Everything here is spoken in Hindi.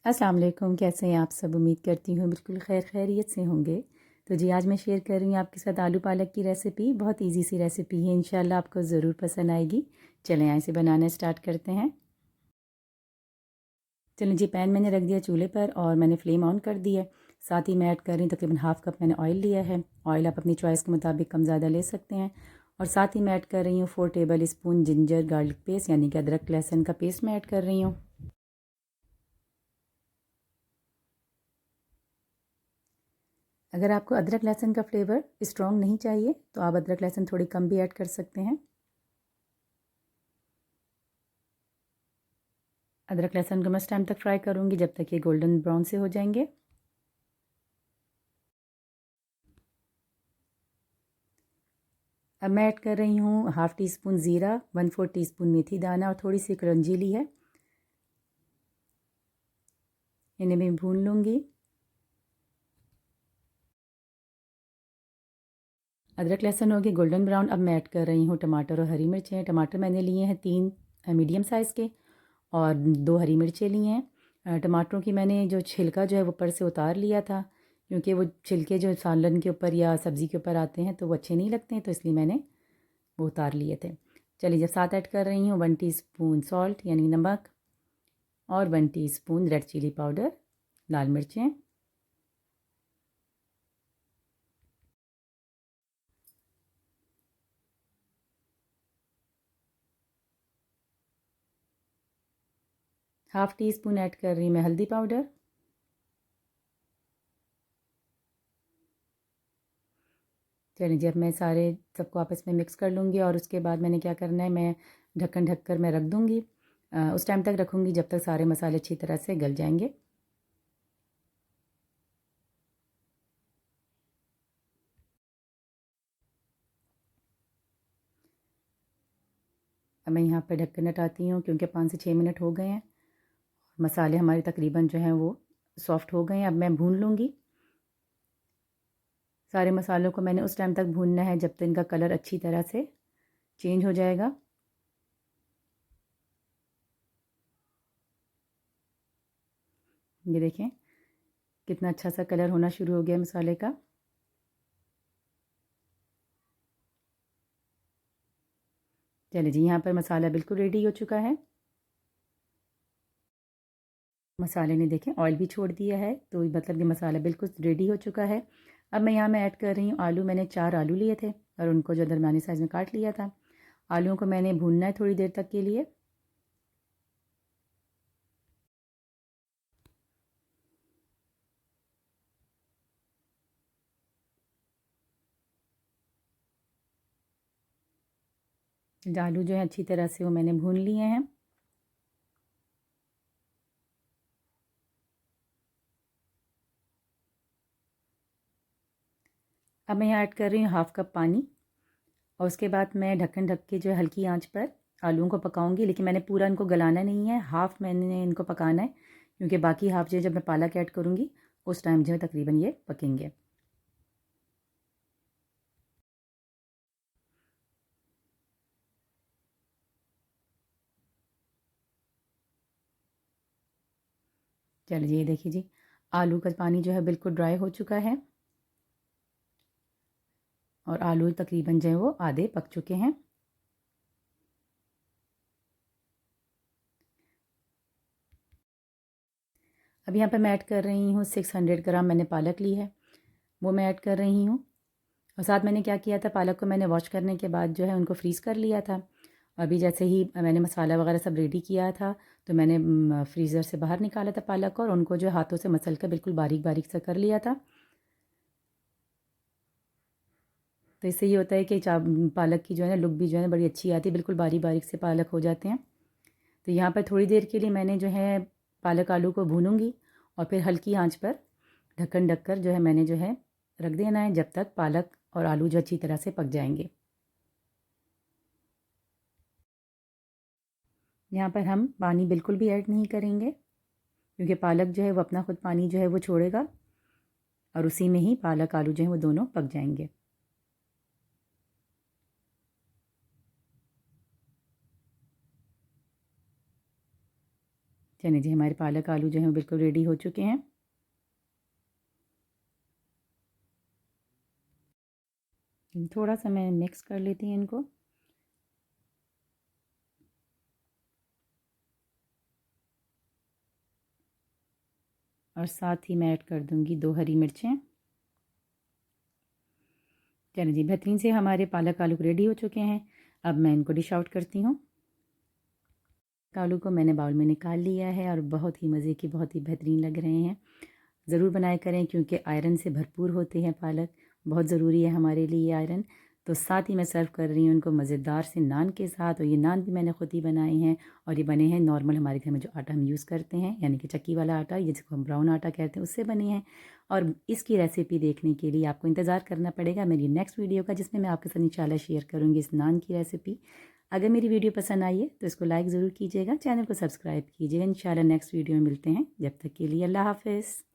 अस्सलाम वालेकुम, कैसे हैं आप सब। उम्मीद करती हूँ बिल्कुल खैरियत से होंगे। तो जी आज मैं शेयर कर रही हूँ आपके साथ आलू पालक की रेसिपी। बहुत इजी सी रेसिपी है, इंशाल्लाह आपको ज़रूर पसंद आएगी। चलें यहाँ से बनाना स्टार्ट करते हैं। चलें जी, पैन मैंने रख दिया चूल्हे पर और मैंने फ्लेम ऑन कर दिया। साथ ही मैं ऐड कर रही हूँ तकरीबन हाफ़ कप मैंने ऑयल लिया है। ऑयल आप अपनी चॉइस के मुताबिक कम ज़्यादा ले सकते हैं। और साथ ही मैं ऐड कर रही हूँ 4 table spoon ginger garlic paste, यानी कि अदरक लहसुन का पेस्ट मैं ऐड कर रही हूँ। अगर आपको अदरक लहसुन का फ्लेवर स्ट्रॉन्ग नहीं चाहिए तो आप अदरक लहसुन थोड़ी कम भी ऐड कर सकते हैं। अदरक लहसुन को मैं उस टाइम तक फ्राई करूँगी जब तक ये गोल्डन ब्राउन से हो जाएंगे। अब मैं ऐड कर रही हूँ हाफ़ टी स्पून ज़ीरा, 1/4 टीस्पून मेथी दाना और थोड़ी सी कलौंजी ली है। इन्हें मैं भून लूँगी। अदरक लहसुन हो गए गोल्डन ब्राउन। अब मैं ऐड कर रही हूँ टमाटर और हरी मिर्चें। टमाटर मैंने लिए हैं 3 मीडियम साइज़ के और 2 हरी मिर्चें ली हैं। टमाटरों की मैंने जो छिलका जो है वो ऊपर से उतार लिया था, क्योंकि वो छिलके जो सालन के ऊपर या सब्ज़ी के ऊपर आते हैं तो वो अच्छे नहीं लगते हैं, तो इसलिए मैंने वो उतार लिए थे। चलिए, जब साथ ऐड कर रही हूँ 1 टीस्पून सॉल्ट यानी नमक और 1 टीस्पून रेड चिली पाउडर, लाल मिर्चें। हाफ़ टी स्पून ऐड कर रही हूँ मैं हल्दी पाउडर। चलिए जी, अब मैं सारे सबको आपस में मिक्स कर लूँगी और उसके बाद मैंने क्या करना है, मैं ढक्कन ढक कर मैं रख दूँगी। उस टाइम तक रखूँगी जब तक सारे मसाले अच्छी तरह से गल जाएंगे। अब मैं यहाँ पर ढक्कन हटाती हूँ क्योंकि 5 से 6 मिनट हो गए हैं। मसाले हमारे तकरीबन जो हैं वो सॉफ़्ट हो गए हैं। अब मैं भून लूँगी। सारे मसालों को मैंने उस टाइम तक भूनना है जब तक इनका कलर अच्छी तरह से चेंज हो जाएगा। ये देखें कितना अच्छा सा कलर होना शुरू हो गया मसाले का। चलिए जी, यहाँ पर मसाला बिल्कुल रेडी हो चुका है। मसाले ने देखें ऑयल भी छोड़ दिया है, तो मतलब कि मसाला बिल्कुल रेडी हो चुका है। अब मैं ऐड कर रही हूँ आलू। मैंने 4 आलू लिए थे और उनको जो दरमियानी साइज़ में काट लिया था। आलूओं को मैंने भूनना है थोड़ी देर तक के लिए। आलू जो है अच्छी तरह से वो मैंने भून लिए हैं। अब मैं यहाँ ऐड कर रही हूँ हाफ़ कप पानी और उसके बाद मैं ढक्कन ढक के जो है हल्की आंच पर आलूओं को पकाऊंगी। लेकिन मैंने पूरा इनको गलाना नहीं है, हाफ़ मैंने इनको पकाना है, क्योंकि बाकी हाफ़ जो है जब मैं पालक ऐड करूँगी उस टाइम जो है तकरीबन ये पकेंगे। चलिए ये देखिए जी, आलू का पानी जो है बिल्कुल ड्राई हो चुका है और आलू तकरीबन जो है वो आधे पक चुके हैं। अब यहाँ पे मैं ऐड कर रही हूँ 600 ग्राम मैंने पालक ली है, वो मैं ऐड कर रही हूँ। और साथ मैंने क्या किया था, पालक को मैंने वॉश करने के बाद जो है उनको फ्रीज़ कर लिया था। अभी जैसे ही मैंने मसाला वगैरह सब रेडी किया था तो मैंने फ्रीज़र से बाहर निकाला था पालक को और उनको जो हाथों से मसल कर बिल्कुल बारीक बारीक सा कर लिया था। तो इससे ये होता है कि पालक की जो है ना लुक भी जो है बड़ी अच्छी आती है, बिल्कुल बारीक बारीक से पालक हो जाते हैं। तो यहाँ पर थोड़ी देर के लिए मैंने जो है पालक आलू को भूनूंगी और फिर हल्की आंच पर ढक्कन ढककर जो है मैंने जो है रख देना है जब तक पालक और आलू जो अच्छी तरह से पक जाएंगे। यहाँ पर हम पानी बिल्कुल भी ऐड नहीं करेंगे, क्योंकि पालक जो है वो अपना खुद पानी जो है वो छोड़ेगा और उसी में ही पालक आलू जो है वो दोनों पक जाएंगे। चलिए जी, हमारे पालक आलू जो हैं बिल्कुल रेडी हो चुके हैं। थोड़ा सा मैं मिक्स कर लेती हूँ इनको। और साथ ही मैं ऐड कर दूँगी 2 हरी मिर्चें। चलिए जी, बेहतरीन से हमारे पालक आलू रेडी हो चुके हैं। अब मैं इनको डिश आउट करती हूँ। आलू को मैंने बाउल में निकाल लिया है और बहुत ही मज़े की, बहुत ही बेहतरीन लग रहे हैं। ज़रूर बनाया करें क्योंकि आयरन से भरपूर होते हैं पालक, बहुत ज़रूरी है हमारे लिए आयरन। तो साथ ही मैं सर्व कर रही हूँ उनको मज़ेदार से नान के साथ, और ये नान भी मैंने ख़ुद ही बनाए हैं और ये बने हैं नॉर्मल हमारे घर में जो आटा हम यूज़ करते हैं, यानी कि चक्की वाला आटा, ये जिसको हम ब्राउन आटा कहते हैं, उससे बने हैं। और इसकी रेसिपी देखने के लिए आपको इंतज़ार करना पड़ेगा मेरी नेक्स्ट वीडियो का, जिसमें मैं आपके साथ इंशाल्लाह शेयर करूँगी इस नान की रेसिपी। अगर मेरी वीडियो पसंद आई है तो इसको लाइक ज़रूर कीजिएगा, चैनल को सब्सक्राइब कीजिएगा। इंशाल्लाह नेक्स्ट वीडियो में मिलते हैं, जब तक के लिए अल्लाह हाफ़िज़।